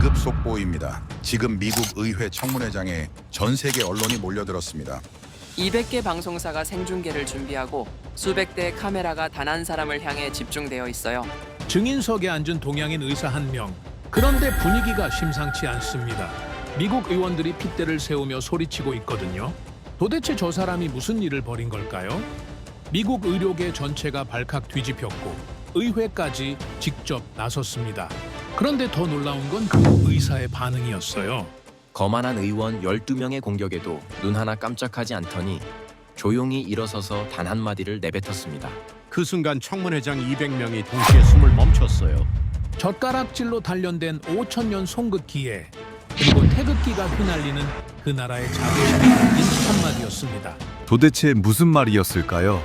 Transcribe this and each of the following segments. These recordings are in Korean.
긴급 속보입니다. 지금 미국 의회 청문회장에 전 세계 언론이 몰려들었습니다. 200개 방송사가 생중계를 준비하고 수백 대의 카메라가 단 한 사람을 향해 집중되어 있어요. 증인석에 앉은 동양인 의사 한 명. 그런데 분위기가 심상치 않습니다. 미국 의원들이 핏대를 세우며 소리치고 있거든요. 도대체 저 사람이 무슨 일을 벌인 걸까요? 미국 의료계 전체가 발칵 뒤집혔고 의회까지 직접 나섰습니다. 그런데 더 놀라운 건 그 의사의 반응이었어요. 거만한 의원 12명의 공격에도 눈 하나 깜짝하지 않더니 조용히 일어서서 단 한마디를 내뱉었습니다. 그 순간 청문회장 200명이 동시에 숨을 멈췄어요. 젓가락질로 단련된 5천년 송긋기에 그리고 태극기가 휘날리는 그 나라의 자부심이 담긴 한마디였습니다. 도대체 무슨 말이었을까요?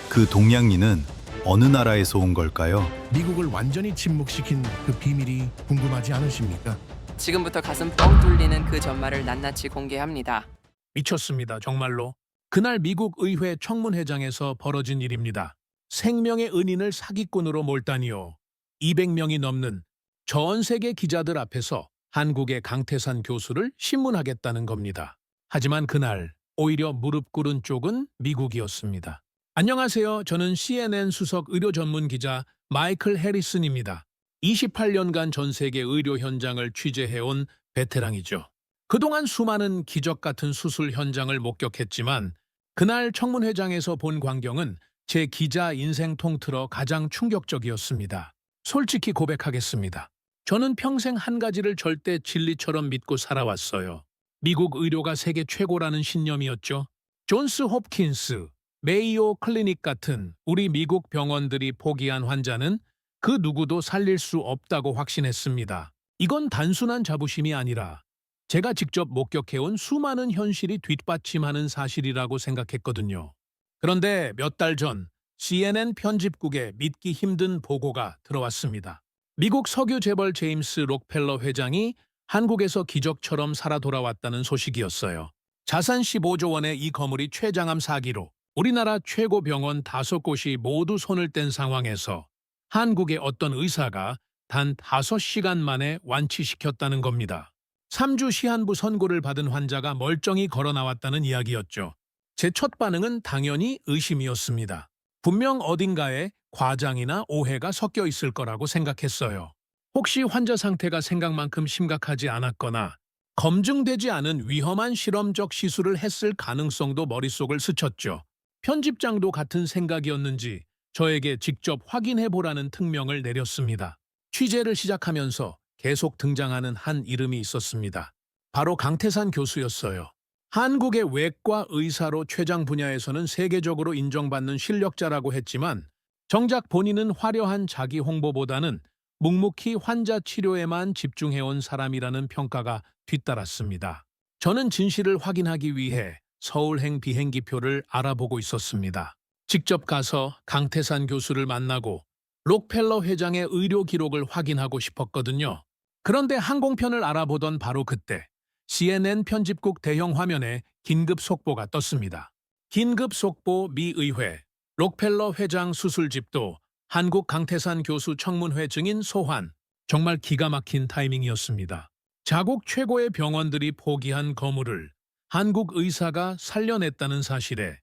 그 동양인은 어느 나라에서 온 걸까요? 미국을 완전히 침묵시킨 그 비밀이 궁금하지 않으십니까? 지금부터 가슴 뻥 뚫리는 그 전말을 낱낱이 공개합니다. 미쳤습니다. 정말로. 그날 미국 의회 청문회장에서 벌어진 일입니다. 생명의 은인을 사기꾼으로 몰다니요. 200명이 넘는 전 세계 기자들 앞에서 한국의 강태산 교수를 신문하겠다는 겁니다. 하지만 그날 오히려 무릎 꿇은 쪽은 미국이었습니다. 안녕하세요. 저는 CNN 수석 의료 전문 기자 마이클 해리슨입니다. 28년간 전 세계 의료 현장을 취재해온 베테랑이죠. 그동안 수많은 기적 같은 수술 현장을 목격했지만 그날 청문회장에서 본 광경은 제 기자 인생 통틀어 가장 충격적이었습니다. 솔직히 고백하겠습니다. 저는 평생 한 가지를 절대 진리처럼 믿고 살아왔어요. 미국 의료가 세계 최고라는 신념이었죠. 존스 홉킨스, 메이오 클리닉 같은 우리 미국 병원들이 포기한 환자는 그 누구도 살릴 수 없다고 확신했습니다. 이건 단순한 자부심이 아니라 제가 직접 목격해온 수많은 현실이 뒷받침하는 사실이라고 생각했거든요. 그런데 몇 달 전 CNN 편집국에 믿기 힘든 보고가 들어왔습니다. 미국 석유 재벌 제임스 록펠러 회장이 한국에서 기적처럼 살아 돌아왔다는 소식이었어요. 자산 15조 원의 이 거물이 췌장암 사기로 우리나라 최고 병원 5곳이 모두 손을 뗀 상황에서 한국의 어떤 의사가 단 5시간 만에 완치시켰다는 겁니다. 3주 시한부 선고를 받은 환자가 멀쩡히 걸어 나왔다는 이야기였죠. 제 첫 반응은 당연히 의심이었습니다. 분명 어딘가에 과장이나 오해가 섞여 있을 거라고 생각했어요. 혹시 환자 상태가 생각만큼 심각하지 않았거나 검증되지 않은 위험한 실험적 시술을 했을 가능성도 머릿속을 스쳤죠. 편집장도 같은 생각이었는지 저에게 직접 확인해보라는 특명을 내렸습니다. 취재를 시작하면서 계속 등장하는 한 이름이 있었습니다. 바로 강태산 교수였어요. 한국의 외과 의사로 췌장 분야에서는 세계적으로 인정받는 실력자라고 했지만 정작 본인은 화려한 자기 홍보보다는 묵묵히 환자 치료에만 집중해온 사람이라는 평가가 뒤따랐습니다. 저는 진실을 확인하기 위해 서울행 비행기표를 알아보고 있었습니다. 직접 가서 강태산 교수를 만나고 록펠러 회장의 의료 기록을 확인하고 싶었거든요. 그런데 항공편을 알아보던 바로 그때 CNN 편집국 대형 화면에 긴급 속보가 떴습니다. 긴급 속보 미 의회, 록펠러 회장 수술집도 한국 강태산 교수 청문회 증인 소환. 정말 기가 막힌 타이밍이었습니다. 자국 최고의 병원들이 포기한 거물을 한국 의사가 살려냈다는 사실에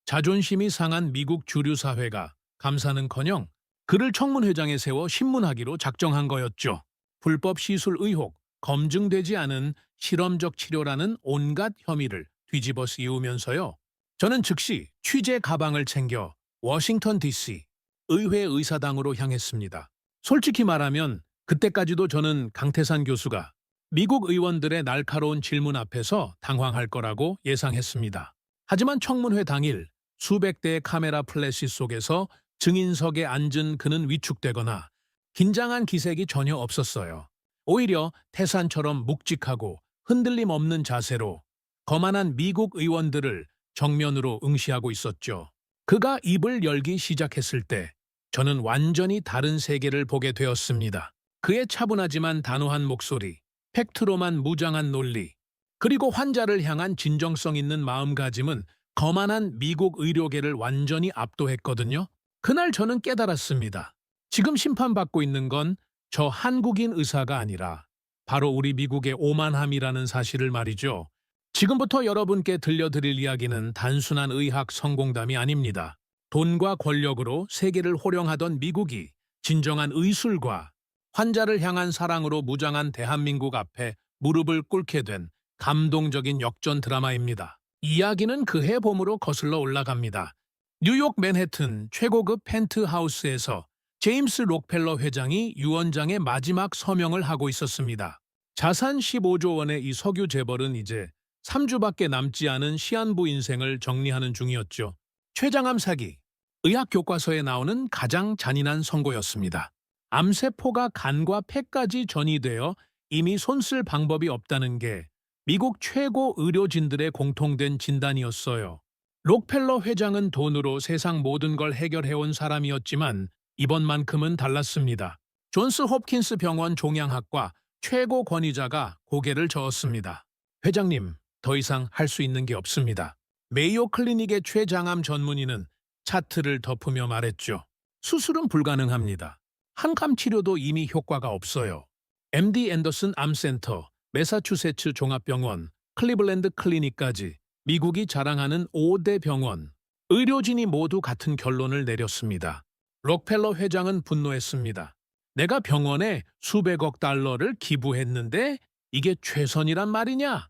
자존심이 상한 미국 주류 사회가 감사는커녕 그를 청문회장에 세워 신문하기로 작정한 거였죠. 불법 시술 의혹, 검증되지 않은 실험적 치료라는 온갖 혐의를 뒤집어 씌우면서요. 저는 즉시 취재 가방을 챙겨 워싱턴 DC 의회 의사당으로 향했습니다. 솔직히 말하면 그때까지도 저는 강태산 교수가 미국 의원들의 날카로운 질문 앞에서 당황할 거라고 예상했습니다. 하지만 청문회 당일 수백 대의 카메라 플래시 속에서 증인석에 앉은 그는 위축되거나 긴장한 기색이 전혀 없었어요. 오히려 태산처럼 묵직하고 흔들림 없는 자세로 거만한 미국 의원들을 정면으로 응시하고 있었죠. 그가 입을 열기 시작했을 때 저는 완전히 다른 세계를 보게 되었습니다. 그의 차분하지만 단호한 목소리, 팩트로만 무장한 논리, 그리고 환자를 향한 진정성 있는 마음가짐은 거만한 미국 의료계를 완전히 압도했거든요. 그날 저는 깨달았습니다. 지금 심판받고 있는 건 저 한국인 의사가 아니라 바로 우리 미국의 오만함이라는 사실을 말이죠. 지금부터 여러분께 들려드릴 이야기는 단순한 의학 성공담이 아닙니다. 돈과 권력으로 세계를 호령하던 미국이 진정한 의술과 환자를 향한 사랑으로 무장한 대한민국 앞에 무릎을 꿇게 된 감동적인 역전 드라마입니다. 이야기는 그해 봄으로 거슬러 올라갑니다. 뉴욕 맨해튼 최고급 펜트하우스에서 제임스 록펠러 회장이 유언장의 마지막 서명을 하고 있었습니다. 자산 15조 원의 이 석유 재벌은 이제 3주밖에 남지 않은 시한부 인생을 정리하는 중이었죠. 췌장암 사기, 의학 교과서에 나오는 가장 잔인한 선고였습니다. 암세포가 간과 폐까지 전이되어 이미 손쓸 방법이 없다는 게 미국 최고 의료진들의 공통된 진단이었어요. 록펠러 회장은 돈으로 세상 모든 걸 해결해온 사람이었지만 이번만큼은 달랐습니다. 존스 홉킨스 병원 종양학과 최고 권위자가 고개를 저었습니다. 회장님, 더 이상 할 수 있는 게 없습니다. 메이오 클리닉의 췌장암 전문의는 차트를 덮으며 말했죠. 수술은 불가능합니다. 항암 치료도 이미 효과가 없어요. MD 앤더슨 암센터, 매사추세츠 종합병원, 클리블랜드 클리닉까지 미국이 자랑하는 5대 병원, 의료진이 모두 같은 결론을 내렸습니다. 록펠러 회장은 분노했습니다. 내가 병원에 수백억 달러를 기부했는데 이게 최선이란 말이냐?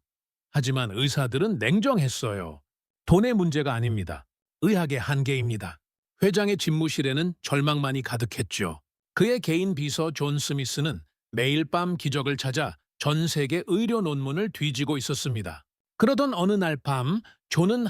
하지만 의사들은 냉정했어요. 돈의 문제가 아닙니다. 의학의 한계입니다. 회장의 집무실에는 절망만이 가득했죠. 그의 개인 비서 존 스미스는 매일 밤 기적을 찾아 전 세계 의료 논문을 뒤지고 있었습니다. 그러던 어느 날 밤 존은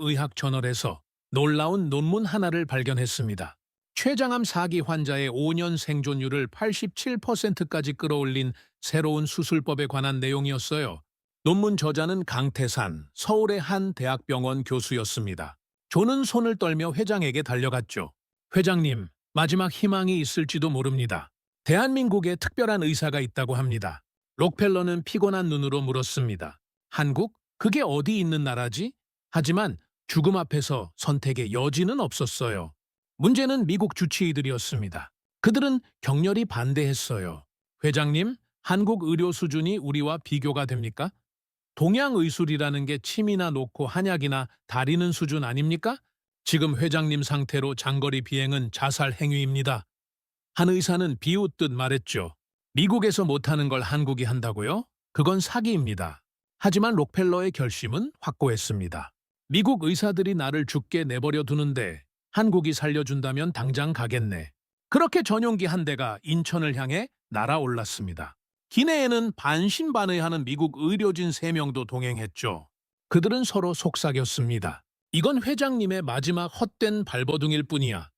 한국의학저널에서 놀라운 논문 하나를 발견했습니다. 췌장암 사기 환자의 5년 생존율을 87%까지 끌어올린 새로운 수술법에 관한 내용이었어요. 논문 저자는 강태산, 서울의 한 대학병원 교수였습니다. 존은 손을 떨며 회장에게 달려갔죠. 회장님, 마지막 희망이 있을지도 모릅니다. 대한민국에 특별한 의사가 있다고 합니다. 록펠러는 피곤한 눈으로 물었습니다. 한국? 그게 어디 있는 나라지? 하지만 죽음 앞에서 선택의 여지는 없었어요. 문제는 미국 주치의들이었습니다. 그들은 격렬히 반대했어요. 회장님, 한국 의료 수준이 우리와 비교가 됩니까? 동양의술이라는 게 침이나 놓고 한약이나 다리는 수준 아닙니까? 지금 회장님 상태로 장거리 비행은 자살 행위입니다. 한 의사는 비웃듯 말했죠. 미국에서 못하는 걸 한국이 한다고요? 그건 사기입니다. 하지만 록펠러의 결심은 확고했습니다. 미국 의사들이 나를 죽게 내버려 두는데 한국이 살려준다면 당장 가겠네. 그렇게 전용기 한 대가 인천을 향해 날아올랐습니다. 기내에는 반신반의하는 미국 의료진 3명도 동행했죠. 그들은 서로 속삭였습니다. 이건 회장님의 마지막 헛된 발버둥일 뿐이야.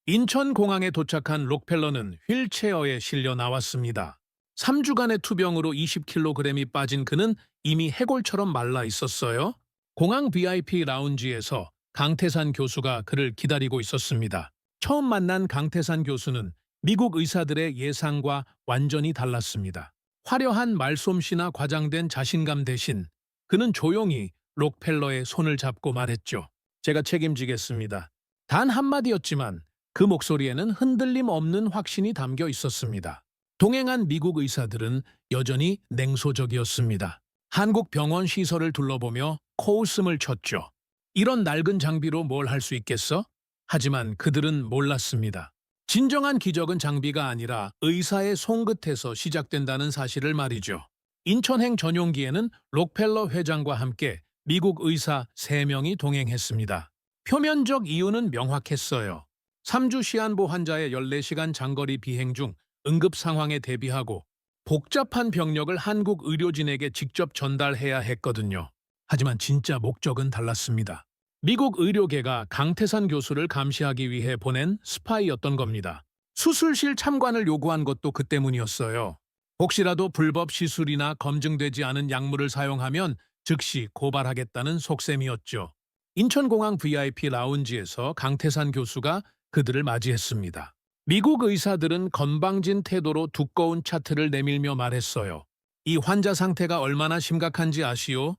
인천공항에 도착한 록펠러는 휠체어에 실려 나왔습니다. 3주간의 투병으로 20kg이 빠진 그는 이미 해골처럼 말라 있었어요. 공항 VIP 라운지에서 강태산 교수가 그를 기다리고 있었습니다. 처음 만난 강태산 교수는 미국 의사들의 예상과 완전히 달랐습니다. 화려한 말솜씨나 과장된 자신감 대신 그는 조용히 록펠러의 손을 잡고 말했죠. 제가 책임지겠습니다. 단 한마디였지만 그 목소리에는 흔들림 없는 확신이 담겨 있었습니다. 동행한 미국 의사들은 여전히 냉소적이었습니다. 한국 병원 시설을 둘러보며 코웃음을 쳤죠. 이런 낡은 장비로 뭘 할 수 있겠어? 하지만 그들은 몰랐습니다. 진정한 기적은 장비가 아니라 의사의 손끝에서 시작된다는 사실을 말이죠. 인천행 전용기에는 록펠러 회장과 함께 미국 의사 3명이 동행했습니다. 표면적 이유는 명확했어요. 3주 시한부 환자의 14시간 장거리 비행 중 응급 상황에 대비하고 복잡한 병력을 한국 의료진에게 직접 전달해야 했거든요. 하지만 진짜 목적은 달랐습니다. 미국 의료계가 강태산 교수를 감시하기 위해 보낸 스파이였던 겁니다. 수술실 참관을 요구한 것도 그 때문이었어요. 혹시라도 불법 시술이나 검증되지 않은 약물을 사용하면 즉시 고발하겠다는 속셈이었죠. 인천공항 VIP 라운지에서 강태산 교수가 그들을 맞이했습니다. 미국 의사들은 건방진 태도로 두꺼운 차트를 내밀며 말했어요. 이 환자 상태가 얼마나 심각한지 아시오?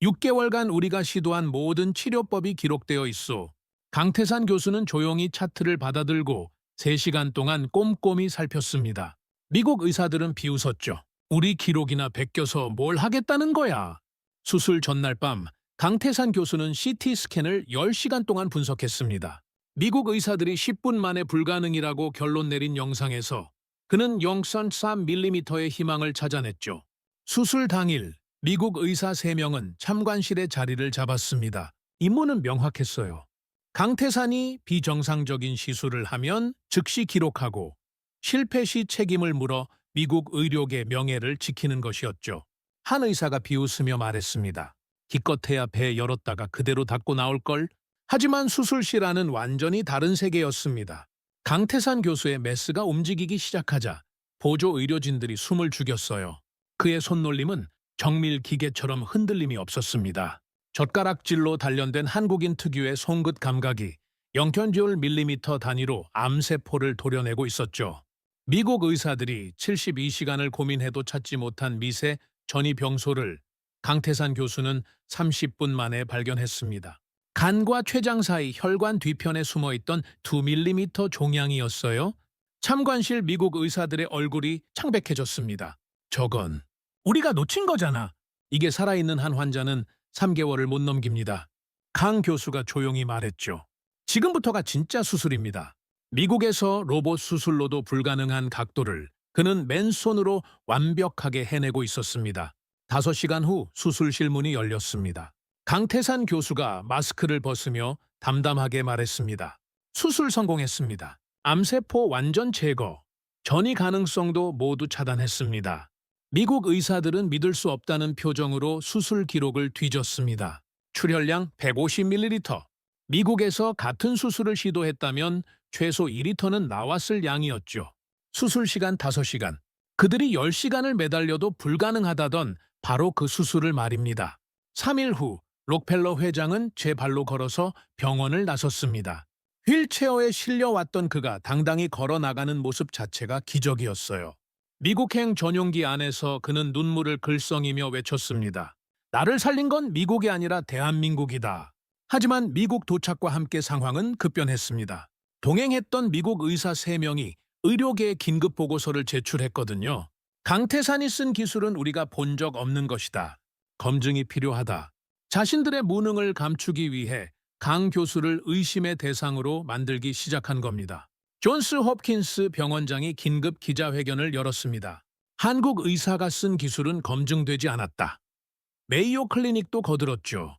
6개월간 우리가 시도한 모든 치료법이 기록되어 있어. 강태산 교수는 조용히 차트를 받아들고 3시간 동안 꼼꼼히 살폈습니다. 미국 의사들은 비웃었죠. 우리 기록이나 베껴서 뭘 하겠다는 거야? 수술 전날 밤 강태산 교수는 CT 스캔을 10시간 동안 분석했습니다. 미국 의사들이 10분 만에 불가능이라고 결론 내린 영상에서 그는 0.3mm의 희망을 찾아냈죠. 수술 당일 미국 의사 3명은 참관실에 자리를 잡았습니다. 임무는 명확했어요. 강태산이 비정상적인 시술을 하면 즉시 기록하고 실패 시 책임을 물어 미국 의료계 명예를 지키는 것이었죠. 한 의사가 비웃으며 말했습니다. 기껏해야 배 열었다가 그대로 닫고 나올걸? 하지만 수술실 안은 완전히 다른 세계였습니다. 강태산 교수의 메스가 움직이기 시작하자 보조 의료진들이 숨을 죽였어요. 그의 손놀림은 정밀 기계처럼 흔들림이 없었습니다. 젓가락질로 단련된 한국인 특유의 송긋 감각이 0.1 밀리미터 단위로 암세포를 도려내고 있었죠. 미국 의사들이 72시간을 고민해도 찾지 못한 미세 전이병소를 강태산 교수는 30분 만에 발견했습니다. 간과 췌장 사이 혈관 뒤편에 숨어있던 2mm 종양이었어요. 참관실 미국 의사들의 얼굴이 창백해졌습니다. 저건 우리가 놓친 거잖아. 이게 살아있는 한 환자는 3개월을 못 넘깁니다. 강 교수가 조용히 말했죠. 지금부터가 진짜 수술입니다. 미국에서 로봇 수술로도 불가능한 각도를 그는 맨손으로 완벽하게 해내고 있었습니다. 5시간 후 수술실 문이 열렸습니다. 강태산 교수가 마스크를 벗으며 담담하게 말했습니다. 수술 성공했습니다. 암세포 완전 제거, 전이 가능성도 모두 차단했습니다. 미국 의사들은 믿을 수 없다는 표정으로 수술 기록을 뒤졌습니다. 출혈량 150ml. 미국에서 같은 수술을 시도했다면 최소 2리터는 나왔을 양이었죠. 수술 시간 5시간. 그들이 10시간을 매달려도 불가능하다던 바로 그 수술을 말입니다. 3일 후 록펠러 회장은 제 발로 걸어서 병원을 나섰습니다. 휠체어에 실려왔던 그가 당당히 걸어 나가는 모습 자체가 기적이었어요. 미국행 전용기 안에서 그는 눈물을 글썽이며 외쳤습니다. 나를 살린 건 미국이 아니라 대한민국이다. 하지만 미국 도착과 함께 상황은 급변했습니다. 동행했던 미국 의사 3명이 의료계에 긴급 보고서를 제출했거든요. 강태산이 쓴 기술은 우리가 본 적 없는 것이다. 검증이 필요하다. 자신들의 무능을 감추기 위해 강 교수를 의심의 대상으로 만들기 시작한 겁니다. 존스 홉킨스 병원장이 긴급 기자회견을 열었습니다. 한국 의사가 쓴 기술은 검증되지 않았다. 메이오 클리닉도 거들었죠.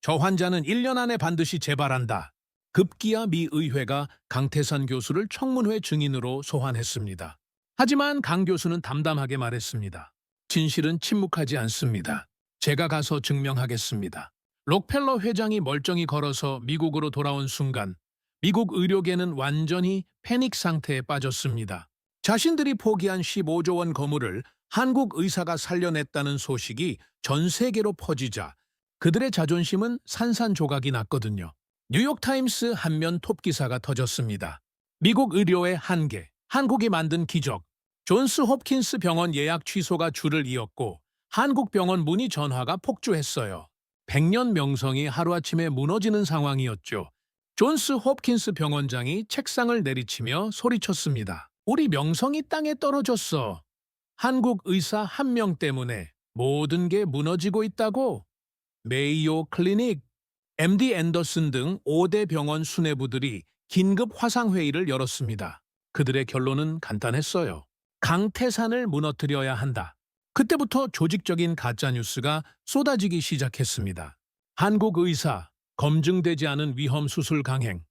저 환자는 1년 안에 반드시 재발한다. 급기야 미 의회가 강태산 교수를 청문회 증인으로 소환했습니다. 하지만 강 교수는 담담하게 말했습니다. 진실은 침묵하지 않습니다. 제가 가서 증명하겠습니다. 록펠러 회장이 멀쩡히 걸어서 미국으로 돌아온 순간 미국 의료계는 완전히 패닉 상태에 빠졌습니다. 자신들이 포기한 15조 원 거물을 한국 의사가 살려냈다는 소식이 전 세계로 퍼지자 그들의 자존심은 산산조각이 났거든요. 뉴욕타임스 한면 톱기사가 터졌습니다. 미국 의료의 한계, 한국이 만든 기적. 존스 홉킨스 병원 예약 취소가 줄을 이었고 한국 병원 문의 전화가 폭주했어요. 100년 명성이 하루아침에 무너지는 상황이었죠. 존스 홉킨스 병원장이 책상을 내리치며 소리쳤습니다. 우리 명성이 땅에 떨어졌어. 한국 의사 1명 때문에 모든 게 무너지고 있다고. 메이오 클리닉, MD 앤더슨 등 5대 병원 수뇌부들이 긴급 화상회의를 열었습니다. 그들의 결론은 간단했어요. 강태산을 무너뜨려야 한다. 그때부터 조직적인 가짜뉴스가 쏟아지기 시작했습니다. 한국 의사, 검증되지 않은 위험 수술 강행,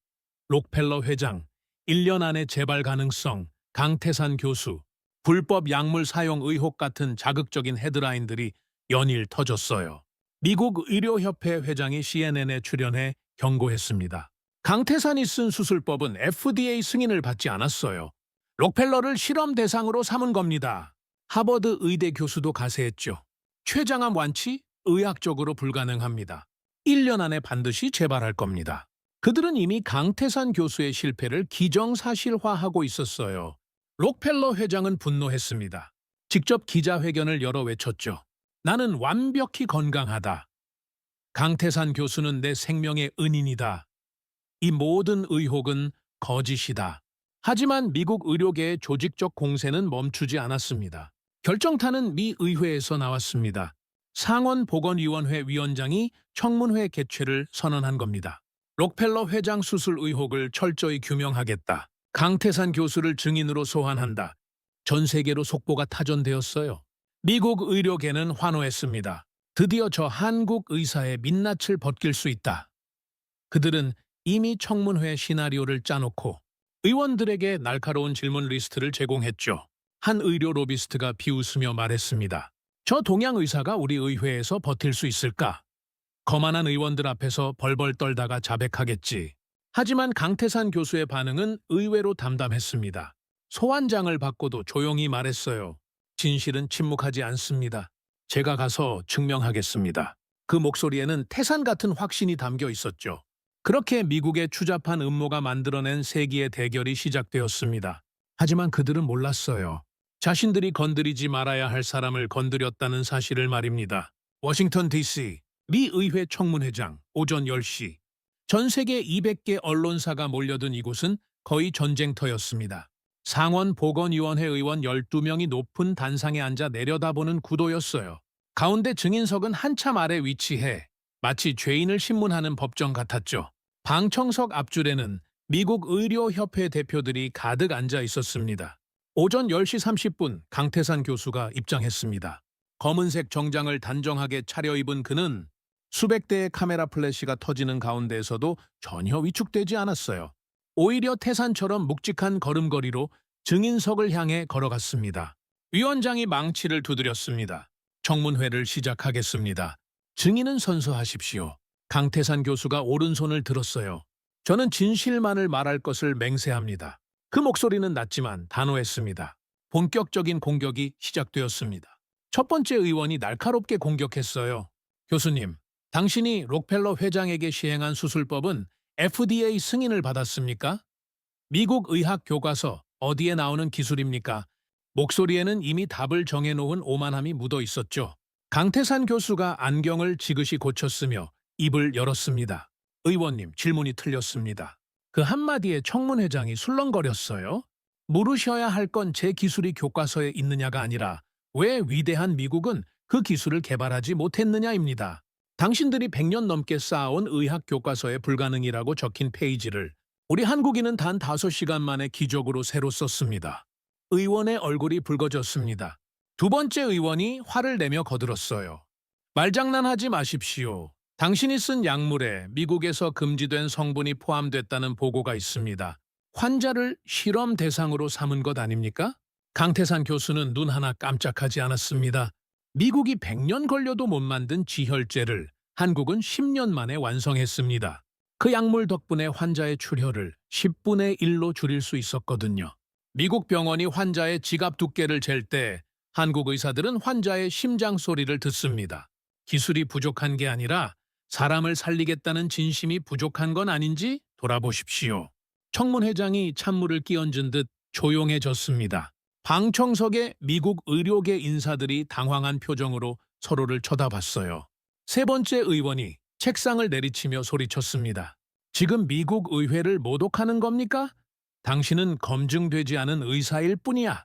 록펠러 회장, 1년 안에 재발 가능성, 강태산 교수, 불법 약물 사용 의혹 같은 자극적인 헤드라인들이 연일 터졌어요. 미국 의료협회 회장이 CNN에 출연해 경고했습니다. 강태산이 쓴 수술법은 FDA 승인을 받지 않았어요. 록펠러를 실험 대상으로 삼은 겁니다. 하버드 의대 교수도 가세했죠. 췌장암 완치? 의학적으로 불가능합니다. 1년 안에 반드시 재발할 겁니다. 그들은 이미 강태산 교수의 실패를 기정사실화하고 있었어요. 록펠러 회장은 분노했습니다. 직접 기자회견을 열어 외쳤죠. 나는 완벽히 건강하다. 강태산 교수는 내 생명의 은인이다. 이 모든 의혹은 거짓이다. 하지만 미국 의료계의 조직적 공세는 멈추지 않았습니다. 결정타는 미 의회에서 나왔습니다. 상원보건위원회 위원장이 청문회 개최를 선언한 겁니다. 록펠러 회장 수술 의혹을 철저히 규명하겠다. 강태산 교수를 증인으로 소환한다. 전 세계로 속보가 타전되었어요. 미국 의료계는 환호했습니다. 드디어 저 한국 의사의 민낯을 벗길 수 있다. 그들은 이미 청문회 시나리오를 짜놓고 의원들에게 날카로운 질문 리스트를 제공했죠. 한 의료 로비스트가 비웃으며 말했습니다. 저 동양 의사가 우리 의회에서 버틸 수 있을까? 거만한 의원들 앞에서 벌벌 떨다가 자백하겠지. 하지만 강태산 교수의 반응은 의외로 담담했습니다. 소환장을 받고도 조용히 말했어요. 진실은 침묵하지 않습니다. 제가 가서 증명하겠습니다. 그 목소리에는 태산 같은 확신이 담겨 있었죠. 그렇게 미국의 추잡한 음모가 만들어낸 세기의 대결이 시작되었습니다. 하지만 그들은 몰랐어요. 자신들이 건드리지 말아야 할 사람을 건드렸다는 사실을 말입니다. 워싱턴 DC 미 의회 청문회장 오전 10시. 전 세계 200개 언론사가 몰려든 이곳은 거의 전쟁터였습니다. 상원보건위원회 의원 12명이 높은 단상에 앉아 내려다보는 구도였어요. 가운데 증인석은 한참 아래 위치해 마치 죄인을 신문하는 법정 같았죠. 방청석 앞줄에는 미국 의료협회 대표들이 가득 앉아 있었습니다. 오전 10시 30분 강태산 교수가 입장했습니다. 검은색 정장을 단정하게 차려입은 그는 수백 대의 카메라 플래시가 터지는 가운데에서도 전혀 위축되지 않았어요. 오히려 태산처럼 묵직한 걸음걸이로 증인석을 향해 걸어갔습니다. 위원장이 망치를 두드렸습니다. 청문회를 시작하겠습니다. 증인은 선서하십시오. 강태산 교수가 오른손을 들었어요. 저는 진실만을 말할 것을 맹세합니다. 그 목소리는 낮지만 단호했습니다. 본격적인 공격이 시작되었습니다. 첫 번째 의원이 날카롭게 공격했어요. 교수님, 당신이 록펠러 회장에게 시행한 수술법은 FDA 승인을 받았습니까? 미국 의학 교과서 어디에 나오는 기술입니까? 목소리에는 이미 답을 정해놓은 오만함이 묻어 있었죠. 강태산 교수가 안경을 지그시 고쳤으며 입을 열었습니다. 의원님, 질문이 틀렸습니다. 그 한마디에 청문회장이 술렁거렸어요. 물으셔야 할 건 제 기술이 교과서에 있느냐가 아니라 왜 위대한 미국은 그 기술을 개발하지 못했느냐입니다. 당신들이 100년 넘게 쌓아온 의학 교과서에 불가능이라고 적힌 페이지를 우리 한국인은 단 5시간 만에 기적으로 새로 썼습니다. 의원의 얼굴이 붉어졌습니다. 두 번째 의원이 화를 내며 거들었어요. 말장난하지 마십시오. 당신이 쓴 약물에 미국에서 금지된 성분이 포함됐다는 보고가 있습니다. 환자를 실험 대상으로 삼은 것 아닙니까? 강태산 교수는 눈 하나 깜짝하지 않았습니다. 미국이 100년 걸려도 못 만든 지혈제를 한국은 10년 만에 완성했습니다. 그 약물 덕분에 환자의 출혈을 10분의 1로 줄일 수 있었거든요. 미국 병원이 환자의 지갑 두께를 잴 때 한국 의사들은 환자의 심장 소리를 듣습니다. 기술이 부족한 게 아니라 사람을 살리겠다는 진심이 부족한 건 아닌지 돌아보십시오. 청문회장이 찬물을 끼얹은 듯 조용해졌습니다. 방청석에 미국 의료계 인사들이 당황한 표정으로 서로를 쳐다봤어요. 세 번째 의원이 책상을 내리치며 소리쳤습니다. 지금 미국 의회를 모독하는 겁니까? 당신은 검증되지 않은 의사일 뿐이야.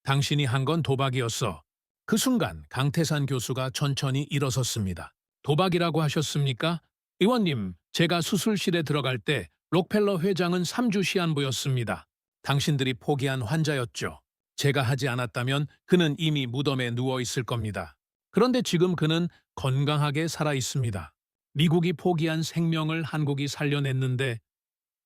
당신이 한 건 도박이었어. 그 순간 강태산 교수가 천천히 일어섰습니다. 도박이라고 하셨습니까? 의원님, 제가 수술실에 들어갈 때 록펠러 회장은 3주 시한부였습니다. 당신들이 포기한 환자였죠. 제가 하지 않았다면 그는 이미 무덤에 누워 있을 겁니다. 그런데 지금 그는 건강하게 살아 있습니다. 미국이 포기한 생명을 한국이 살려냈는데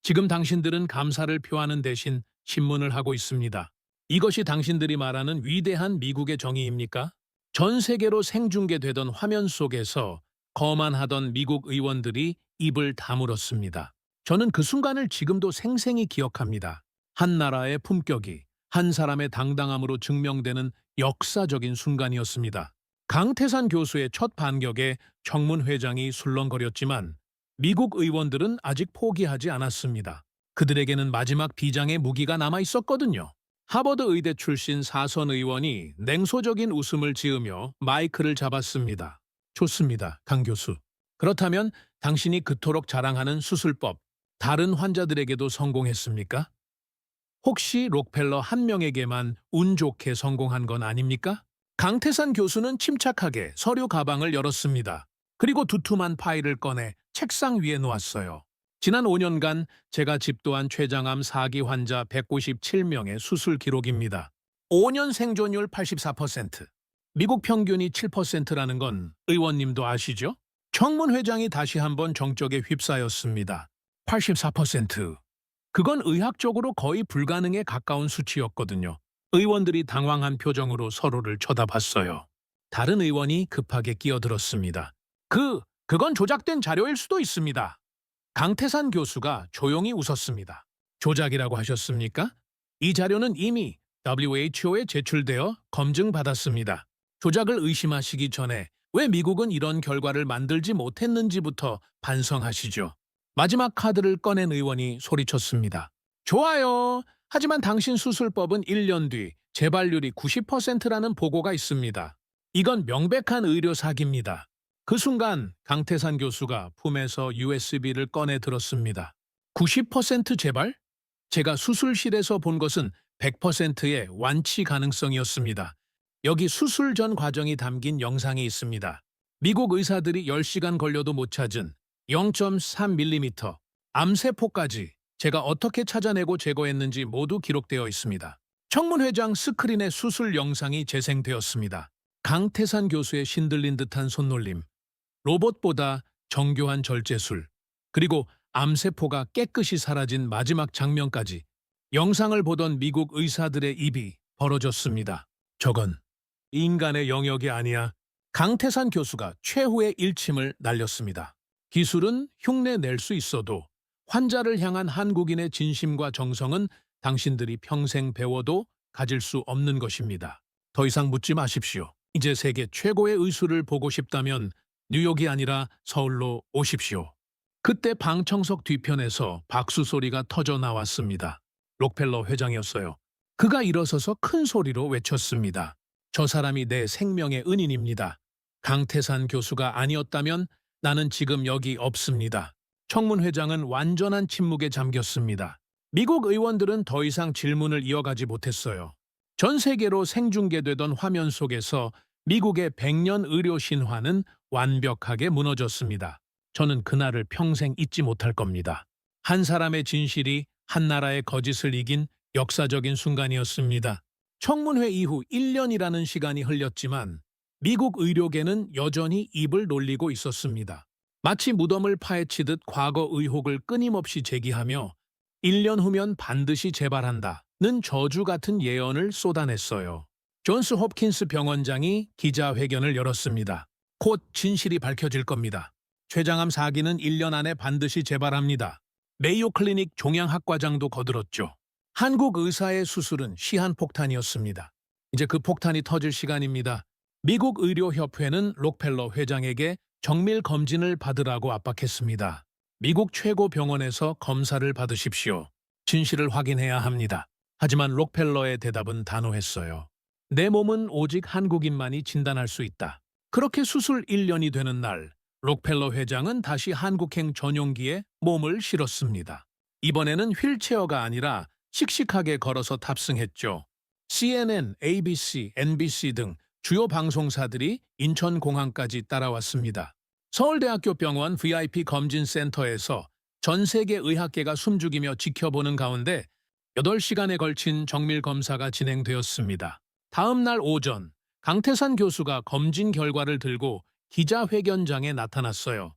지금 당신들은 감사를 표하는 대신 신문을 하고 있습니다. 이것이 당신들이 말하는 위대한 미국의 정의입니까? 전 세계로 생중계되던 화면 속에서 거만하던 미국 의원들이 입을 다물었습니다. 저는 그 순간을 지금도 생생히 기억합니다. 한 나라의 품격이 한 사람의 당당함으로 증명되는 역사적인 순간이었습니다. 강태산 교수의 첫 반격에 청문회장이 술렁거렸지만 미국 의원들은 아직 포기하지 않았습니다. 그들에게는 마지막 비장의 무기가 남아 있었거든요. 하버드 의대 출신 사선 의원이 냉소적인 웃음을 지으며 마이크를 잡았습니다. 좋습니다, 강 교수. 그렇다면 당신이 그토록 자랑하는 수술법, 다른 환자들에게도 성공했습니까? 혹시 록펠러 한 명에게만 운 좋게 성공한 건 아닙니까? 강태산 교수는 침착하게 서류 가방을 열었습니다. 그리고 두툼한 파일을 꺼내 책상 위에 놓았어요. 지난 5년간 제가 집도한 췌장암 4기 환자 197명의 수술 기록입니다. 5년 생존율 84%, 미국 평균이 7%라는 건 의원님도 아시죠? 청문 회장이 다시 한번 정적에 휩싸였습니다. 84%. 그건 의학적으로 거의 불가능에 가까운 수치였거든요. 의원들이 당황한 표정으로 서로를 쳐다봤어요. 다른 의원이 급하게 끼어들었습니다. 그건 조작된 자료일 수도 있습니다. 강태산 교수가 조용히 웃었습니다. 조작이라고 하셨습니까? 이 자료는 이미 WHO에 제출되어 검증받았습니다. 조작을 의심하시기 전에 왜 미국은 이런 결과를 만들지 못했는지부터 반성하시죠. 마지막 카드를 꺼낸 의원이 소리쳤습니다. 좋아요. 하지만 당신 수술법은 1년 뒤 재발률이 90%라는 보고가 있습니다. 이건 명백한 의료 사기입니다. 그 순간 강태산 교수가 품에서 USB를 꺼내 들었습니다. 90% 재발? 제가 수술실에서 본 것은 100%의 완치 가능성이었습니다. 여기 수술 전 과정이 담긴 영상이 있습니다. 미국 의사들이 10시간 걸려도 못 찾은 0.3mm 암세포까지 제가 어떻게 찾아내고 제거했는지 모두 기록되어 있습니다. 청문회장 스크린에 수술 영상이 재생되었습니다. 강태산 교수의 신들린 듯한 손놀림, 로봇보다 정교한 절제술, 그리고 암세포가 깨끗이 사라진 마지막 장면까지 영상을 보던 미국 의사들의 입이 벌어졌습니다. 저건 인간의 영역이 아니야. 강태산 교수가 최후의 일침을 날렸습니다. 기술은 흉내 낼 수 있어도 환자를 향한 한국인의 진심과 정성은 당신들이 평생 배워도 가질 수 없는 것입니다. 더 이상 묻지 마십시오. 이제 세계 최고의 의술을 보고 싶다면 뉴욕이 아니라 서울로 오십시오. 그때 방청석 뒤편에서 박수 소리가 터져 나왔습니다. 록펠러 회장이었어요. 그가 일어서서 큰 소리로 외쳤습니다. 저 사람이 내 생명의 은인입니다. 강태산 교수가 아니었다면 나는 지금 여기 없습니다. 청문회장은 완전한 침묵에 잠겼습니다. 미국 의원들은 더 이상 질문을 이어가지 못했어요. 전 세계로 생중계되던 화면 속에서 미국의 100년 의료 신화는 완벽하게 무너졌습니다. 저는 그날을 평생 잊지 못할 겁니다. 한 사람의 진실이 한 나라의 거짓을 이긴 역사적인 순간이었습니다. 청문회 이후 1년이라는 시간이 흘렸지만 미국 의료계는 여전히 입을 놀리고 있었습니다. 마치 무덤을 파헤치듯 과거 의혹을 끊임없이 제기하며 1년 후면 반드시 재발한다는 저주 같은 예언을 쏟아냈어요. 존스 홉킨스 병원장이 기자회견을 열었습니다. 곧 진실이 밝혀질 겁니다. 췌장암 4기는 1년 안에 반드시 재발합니다. 메이오 클리닉 종양학과장도 거들었죠. 한국 의사의 수술은 시한폭탄이었습니다. 이제 그 폭탄이 터질 시간입니다. 미국 의료협회는 록펠러 회장에게 정밀 검진을 받으라고 압박했습니다. 미국 최고 병원에서 검사를 받으십시오. 진실을 확인해야 합니다. 하지만 록펠러의 대답은 단호했어요. 내 몸은 오직 한국인만이 진단할 수 있다. 그렇게 수술 1년이 되는 날, 록펠러 회장은 다시 한국행 전용기에 몸을 실었습니다. 이번에는 휠체어가 아니라 씩씩하게 걸어서 탑승했죠. CNN, ABC, NBC 등 주요 방송사들이 인천공항까지 따라왔습니다. 서울대학교 병원 VIP 검진센터에서 전 세계 의학계가 숨죽이며 지켜보는 가운데 8시간에 걸친 정밀 검사가 진행되었습니다. 다음 날 오전, 강태산 교수가 검진 결과를 들고 기자회견장에 나타났어요.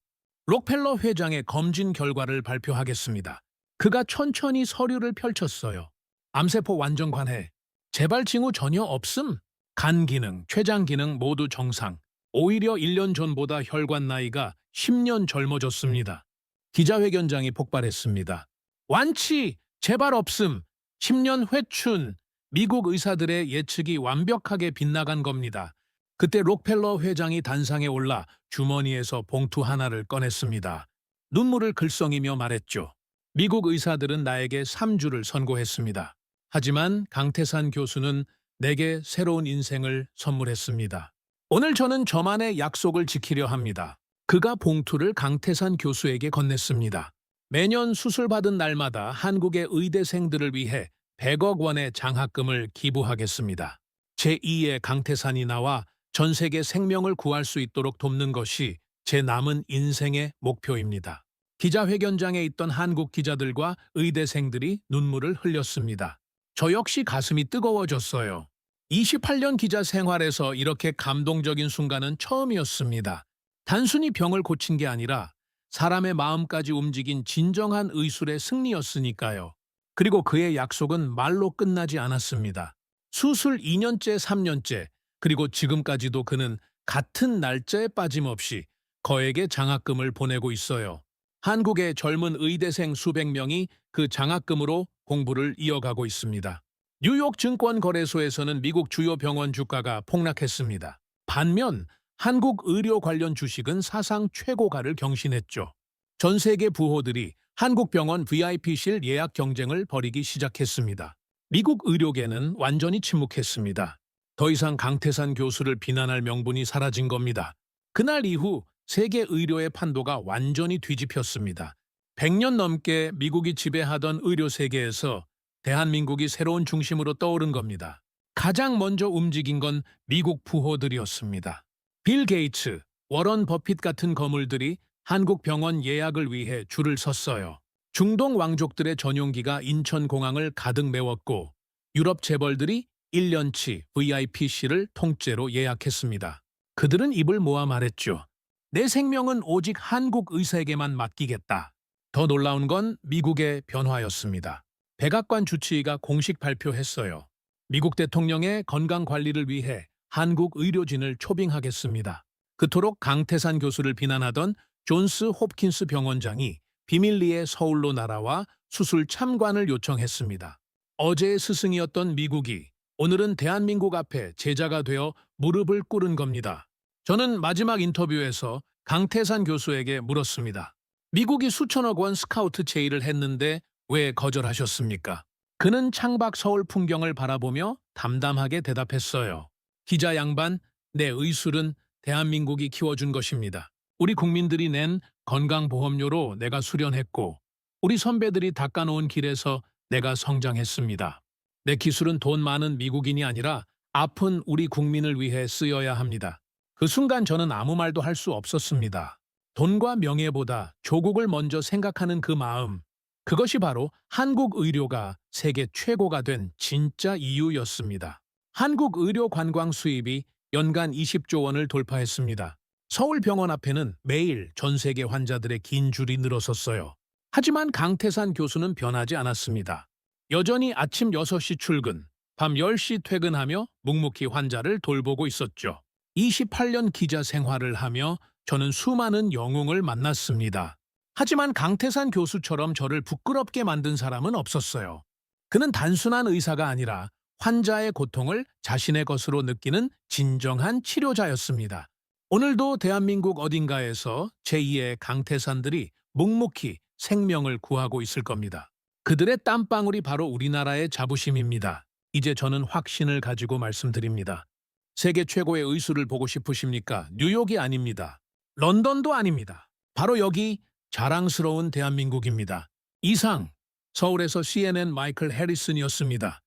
록펠러 회장의 검진 결과를 발표하겠습니다. 그가 천천히 서류를 펼쳤어요. 암세포 완전 관해, 재발 징후 전혀 없음, 간 기능, 췌장 기능 모두 정상. 오히려 1년 전보다 혈관 나이가 10년 젊어졌습니다. 기자회견장이 폭발했습니다. 완치, 재발 없음, 10년 회춘. 미국 의사들의 예측이 완벽하게 빗나간 겁니다. 그때 록펠러 회장이 단상에 올라 주머니에서 봉투 하나를 꺼냈습니다. 눈물을 글썽이며 말했죠. 미국 의사들은 나에게 3주를 선고했습니다. 하지만 강태산 교수는 내게 새로운 인생을 선물했습니다. 오늘 저는 저만의 약속을 지키려 합니다. 그가 봉투를 강태산 교수에게 건넸습니다. 매년 수술받은 날마다 한국의 의대생들을 위해 100억 원의 장학금을 기부하겠습니다. 제2의 강태산이 나와 전 세계 생명을 구할 수 있도록 돕는 것이 제 남은 인생의 목표입니다. 기자회견장에 있던 한국 기자들과 의대생들이 눈물을 흘렸습니다. 저 역시 가슴이 뜨거워졌어요. 28년 기자 생활에서 이렇게 감동적인 순간은 처음이었습니다. 단순히 병을 고친 게 아니라 사람의 마음까지 움직인 진정한 의술의 승리였으니까요. 그리고 그의 약속은 말로 끝나지 않았습니다. 수술 2년째, 3년째, 그리고 지금까지도 그는 같은 날짜에 빠짐없이 거액의 장학금을 보내고 있어요. 한국의 젊은 의대생 수백 명이 그 장학금으로 공부를 이어가고 있습니다. 뉴욕 증권거래소에서는 미국 주요 병원 주가가 폭락했습니다. 반면 한국 의료 관련 주식은 사상 최고가를 경신했죠. 전 세계 부호들이 한국 병원 VIP실 예약 경쟁을 벌이기 시작했습니다. 미국 의료계는 완전히 침묵했습니다. 더 이상 강태산 교수를 비난할 명분이 사라진 겁니다. 그날 이후 세계 의료의 판도가 완전히 뒤집혔습니다. 100년 넘게 미국이 지배하던 의료 세계에서 대한민국이 새로운 중심으로 떠오른 겁니다. 가장 먼저 움직인 건 미국 부호들이었습니다. 빌 게이츠, 워런 버핏 같은 거물들이 한국 병원 예약을 위해 줄을 섰어요. 중동 왕족들의 전용기가 인천공항을 가득 메웠고 유럽 재벌들이 1년치 VIPC를 통째로 예약했습니다. 그들은 입을 모아 말했죠. 내 생명은 오직 한국 의사에게만 맡기겠다. 더 놀라운 건 미국의 변화였습니다. 백악관 주치의가 공식 발표했어요. 미국 대통령의 건강 관리를 위해 한국 의료진을 초빙하겠습니다. 그토록 강태산 교수를 비난하던 존스 홉킨스 병원장이 비밀리에 서울로 날아와 수술 참관을 요청했습니다. 어제의 스승이었던 미국이 오늘은 대한민국 앞에 제자가 되어 무릎을 꿇은 겁니다. 저는 마지막 인터뷰에서 강태산 교수에게 물었습니다. 미국이 수천억 원 스카우트 제의를 했는데 왜 거절하셨습니까? 그는 창밖 서울 풍경을 바라보며 담담하게 대답했어요. 기자 양반, 내 의술은 대한민국이 키워준 것입니다. 우리 국민들이 낸 건강보험료로 내가 수련했고 우리 선배들이 닦아놓은 길에서 내가 성장했습니다. 내 기술은 돈 많은 미국인이 아니라 아픈 우리 국민을 위해 쓰여야 합니다. 그 순간 저는 아무 말도 할 수 없었습니다. 돈과 명예보다 조국을 먼저 생각하는 그 마음, 그것이 바로 한국 의료가 세계 최고가 된 진짜 이유였습니다. 한국 의료 관광 수입이 연간 20조 원을 돌파했습니다. 서울 병원 앞에는 매일 전 세계 환자들의 긴 줄이 늘어섰어요. 하지만 강태산 교수는 변하지 않았습니다. 여전히 아침 6시 출근, 밤 10시 퇴근하며 묵묵히 환자를 돌보고 있었죠. 28년 기자 생활을 하며 저는 수많은 영웅을 만났습니다. 하지만 강태산 교수처럼 저를 부끄럽게 만든 사람은 없었어요. 그는 단순한 의사가 아니라 환자의 고통을 자신의 것으로 느끼는 진정한 치료자였습니다. 오늘도 대한민국 어딘가에서 제2의 강태산들이 묵묵히 생명을 구하고 있을 겁니다. 그들의 땀방울이 바로 우리나라의 자부심입니다. 이제 저는 확신을 가지고 말씀드립니다. 세계 최고의 의술을 보고 싶으십니까? 뉴욕이 아닙니다. 런던도 아닙니다. 바로 여기 자랑스러운 대한민국입니다. 이상 서울에서 CNN 마이클 해리슨이었습니다.